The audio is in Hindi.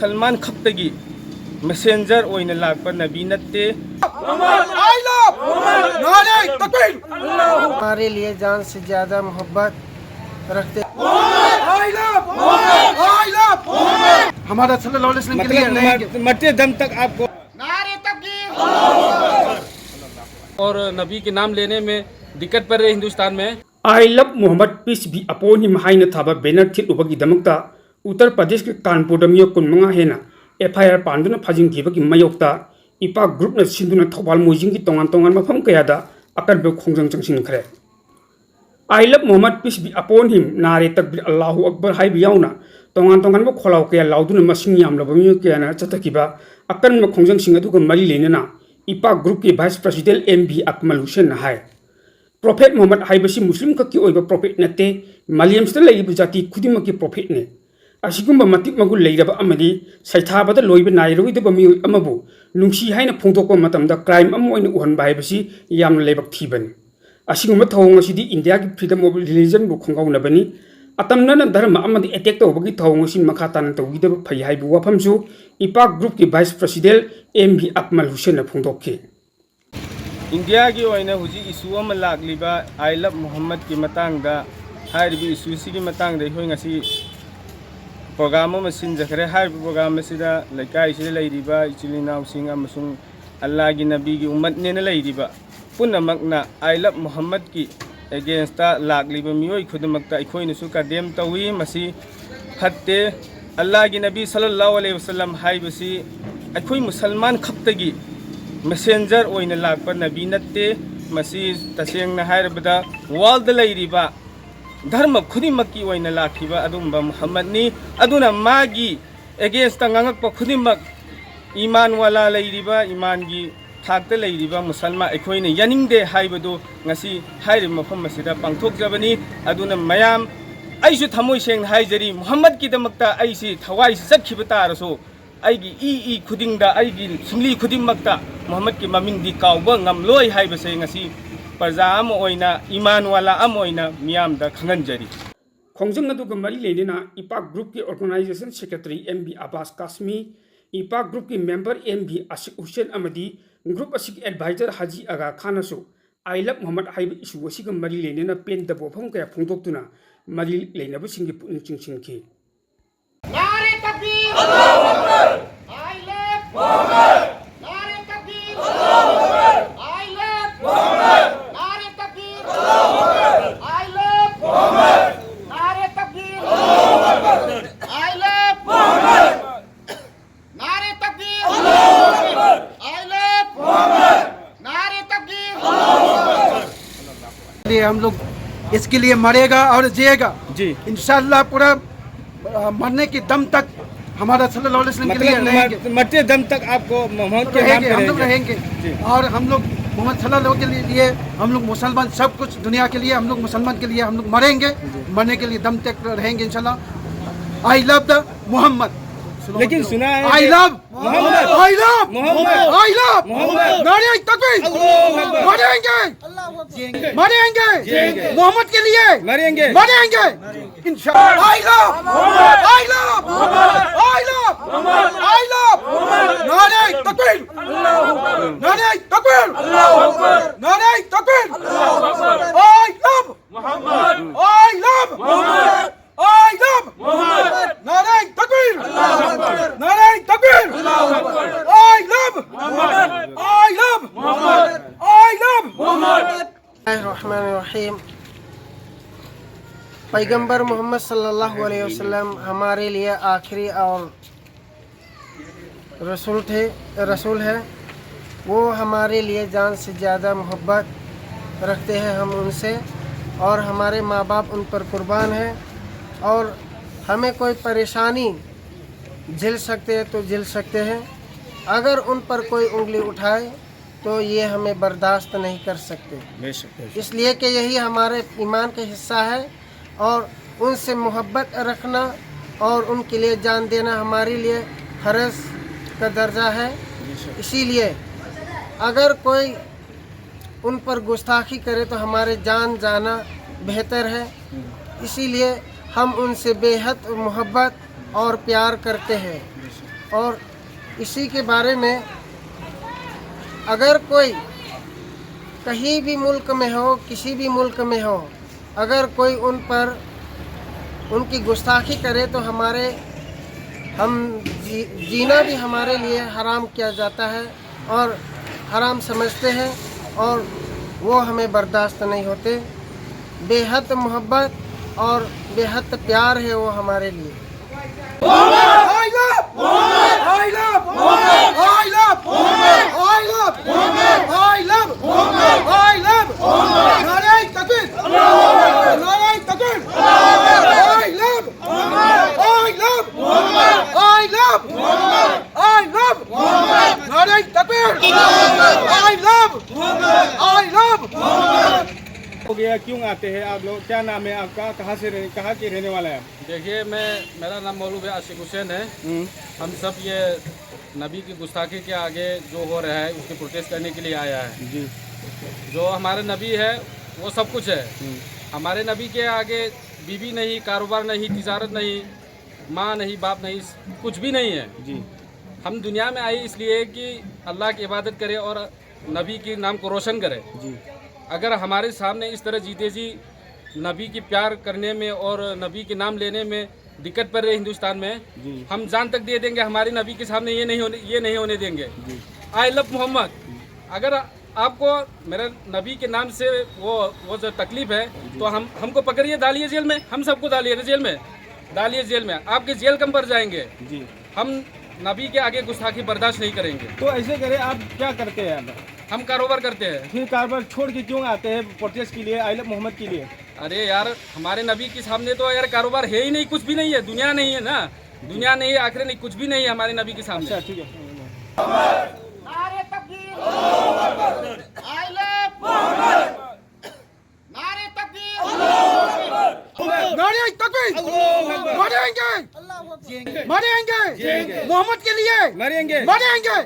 मुसलमान खप्तगी मैसेंजर ओइना लाकपा नबी नत्ते। हमारे लिए जान से ज्यादा मोहब्बत रखते हमारा सल्लल्लाहु अलैहि वसल्लम के लिए रहेंगे। मरते दम तक आपको और नबी के नाम लेने में दिक्कत पड़ रही है हिंदुस्तान में। I love Mohammad peace be upon him हाइन थाबा बैनर थिलुबगीदमक्ता उत्तर प्रदेश के कानपुर मियो 15 हेना FIR पांदुना फाजिंगिबगी मयोक्ता इपा ग्रुप न सिंधुना थौबाल मोजिंगी तोंगान तोंगान मफम कयादा अकरबे खोंजंग चंगसिनखरे। I love Mohammad peace be upon him नारे तकबीर अल्लाहु अकबर हाइब याउना तोंगान तोंगान खोलाव कया लाउदुना मसिंग यामलब मियो कयाना चतकिबा अकरम खोंजंग सिंग अदुगा मरी लेना इपा ग्रुप के vice president MV Akmal Hussain हाय प्रोफेट मोहम्मद हाइबसी मुस्लिम कक्की ओइबा प्रोफेट नते मालियम्सदा लैब जाति खुदिमकी प्रोफेट ने असिगुम्बा मतिक मगुल लैरबा अमदी सैथाबदा लोइबा नाइरोइदबा मियोइ अमबु नुंसी हाइना फोंदोकपा मतमदा क्राइम अम ओइना उहनबा हाइबसी यामना लैबक थिबनी असिगुम्बा थौंग असिदि इंडिया की फ्रीडम ऑफ रिलीजन बु खोंगाउनबनी अतमना धर्म अमदी अटैक तौबगी थौंग असि मखा ताना तौगिदबा फै हाइबु वाफमसु इपा ग्रुप की vice president MV Akmal Hussain फोंदोकखे। इंडिया की ओइना हुजी इशू अमा लाकलिबा आई लव मोहम्मद की मतंगदा हाइरबी इशू सिगी मतंगदा होय ngasi प्रोग्राम अमा सिनजखरे हाइरबी प्रोग्राम सिदा लैकाई सिदा लैरिबा इचिलिनाव सिंग अमसुंग अल्लाह की नबी की उम्मत ने लैरिबा पुनमकना आई लव मोहम्मद की अगेंस्टा लाकलिबा मियोय खुदमकता इखोइनसु कदेम तवी मसी फत्ते अल्लाह की नबी सल्लल्लाहु अलैहि वसल्लम हाइबसी अखोई मुसलमान खप्तगी मैसेंजर ओइना लाकपा नबी नत्ते मसी तसेंगना हाइरबदा वर्ल्ड लैरिबा धर्म खुदिमकी ओइना लाखिबा अदुम्बा मुहम्मदनी अदुना मागी अगेंस्ट nganगकपा खुदिमक ईमान वाला लैरिबा ईमान की थाकते लैरिबा मुसलमान अखोइना यानिंगदे हाइबदो ngasi हाइरि मफम मसिदा पांथोकजबनी अदुना मयाम आइसु थमोय सेंग हाइजरी मुहम्मद की दमकता आइसि थवाइ सखिबा तारसो आइगी ई खुदिंगदा आइगी सिंगली खुदिमकता मुहम्मद की ममिंगदी काउबा ngamloi हाइबसे ngasi प्रजा अम ओइना ईमान वाला अम ओइना मियामदा खंगनजरी। खोंजंग अदुगा मरी लेना इपा ग्रुप के organisation secretary MV Abbas Qasmi इपा ग्रुप के मेंबर MV आशिक हुसैन अमदी ग्रुप असिक एडवाइजर हाजी आगा खानसु आई लव मोहम्मद हाइब इशू असिगा मरी लेना पेन दबोफम कया फोंदोक्तुना मरी लेनबसिंगी पुनिंग चिंगसिनखि। नारे तकबीर अल्लाहु अकबर आई लव मोहम्मद नारे तकबीर अल्लाहु अकबर आई लव मोहम्मद नारे तकबीर अल्लाहु अकबर आई लव मोहम्मद नारे तकबीर अल्लाहु अकबर आई लव मोहम्मद नारे तकबीर अल्लाहु अकबर आई लव मोहम्मद नारे तकबीर अल्लाहु अकबर। हम लोग इसके लिए मरेगा और जिएगा जी इंशाअल्लाह पूरा मरने के दम तक हमारा सल्लल्लाहु अलैहि वसल्लम के लिए रहेंगे। मरते दम तक आपको मोहम्मद के नाम पे हम लोग रहेंगे और हम लोग मोहम्मद सल्लल्लाहु के लिए हम लोग मुसलमान सब कुछ दुनिया के लिए हम लोग मुसलमान के लिए हम लोग मरेंगे मरने के लिए दम तक रहेंगे इंशाल्लाह। आई लव द मोहम्मद लेकिन सुना है I love Mohammad I love Mohammad I love Mohammad नारे तकबीर मरेंगे मरेंगे मोहम्मद के लिए मरेंगे मरेंगे इंशाअल्लाह। I love I love I love I love नारे तकबीर नारे तकबीर नारे तकबीर I love Mohammad I love Mohammad I love Mohammad नारे तकबीर नारे तकबीर I love Mohammad I love Mohammad I love Mohammad. बिस्मिल्लाहिर्रहमानिर्रहीम। पैगंबर मोहम्मद सल्लल्लाहु अलैहि वसल्लम हमारे लिए आखिरी और रसूल है। वो हमारे लिए जान से ज़्यादा मोहब्बत रखते हैं हम उनसे और हमारे माँ बाप उन पर कुर्बान हैं और हमें कोई परेशानी झेल सकते हैं तो झेल सकते हैं। अगर उन पर कोई उंगली उठाए तो ये हमें बर्दाश्त नहीं कर सकते, इसलिए कि यही हमारे ईमान का हिस्सा है और उनसे मोहब्बत रखना और उनके लिए जान देना हमारे लिए फ़र्ज़ का दर्जा है। इसीलिए अगर कोई उन पर गुस्ताखी करे तो हमारे जान जाना बेहतर है। इसीलिए हम उनसे बेहद मोहब्बत और प्यार करते हैं। और इसी के बारे में अगर कोई कहीं भी मुल्क में हो, किसी भी मुल्क में हो, अगर कोई उन पर उनकी गुस्ताखी करे तो जीना भी हमारे लिए हराम किया जाता है और हराम समझते हैं और वो हमें बर्दाश्त नहीं होते। बेहद मोहब्बत और बेहद प्यार है वो हमारे लिए। I love Muhammad! I love Muhammad! I love Muhammad! I love Muhammad! I love Muhammad! I love Muhammad! नारे तकबीर! नारे तकबीर! I love Muhammad! I love Muhammad! I love Muhammad! I love Muhammad! नारे तकबीर! I love Muhammad! I love Muhammad! हो गया, क्यों आते हैं आप लोग? क्या नाम है आपका? कहाँ के रहने वाला है आप? देखिए, मेरा नाम मौलवी आशिक हुसैन है। हम सब ये नबी की गुस्ताखी के आगे जो हो रहा है उसकी प्रोटेस्ट करने के लिए आया है जी। जो हमारे नबी है वो सब कुछ है। हमारे नबी के आगे बीवी नहीं, कारोबार नहीं, तिजारत नहीं, माँ नहीं, बाप नहीं, कुछ भी नहीं है जी। हम दुनिया में आए इसलिए कि अल्लाह की इबादत करें और नबी के नाम को रोशन करें जी। अगर हमारे सामने इस तरह जीते जी नबी की प्यार करने में और नबी के नाम लेने में दिक्कत पड़ रही हिंदुस्तान में, हम जान तक दे देंगे हमारे नबी के सामने ये नहीं होने देंगे। I love Mohammad. अगर आपको मेरे नबी के नाम से वो जो तकलीफ है तो हमको पकड़िए, डालिए जेल में, हम सबको डालिए जेल में, डालिए जेल में, आपके जेल कम पर जाएंगे। हम नबी के आगे गुस्ताखी बर्दाश्त नहीं करेंगे। तो ऐसे करें, आप क्या करते हैं? अब हम कारोबार करते हैं। फिर कारोबार छोड़ के क्यों आते हैं प्रोटेस्ट के लिए, आई लव मोहम्मद के लिए? अरे यार, हमारे नबी के सामने तो यार कारोबार है ही नहीं, कुछ भी नहीं है, दुनिया नहीं है ना, दुनिया नहीं है, आखिर नहीं, कुछ भी नहीं है हमारे नबी के सामने। अच्छा, ठीक है। नारे तकबीर! I love Muhammad! नारे तकबीर! नारे तकबीर! मरेंगे, मरेंगे, मोहम्मद के लिए मरेंगे। मरेंगे।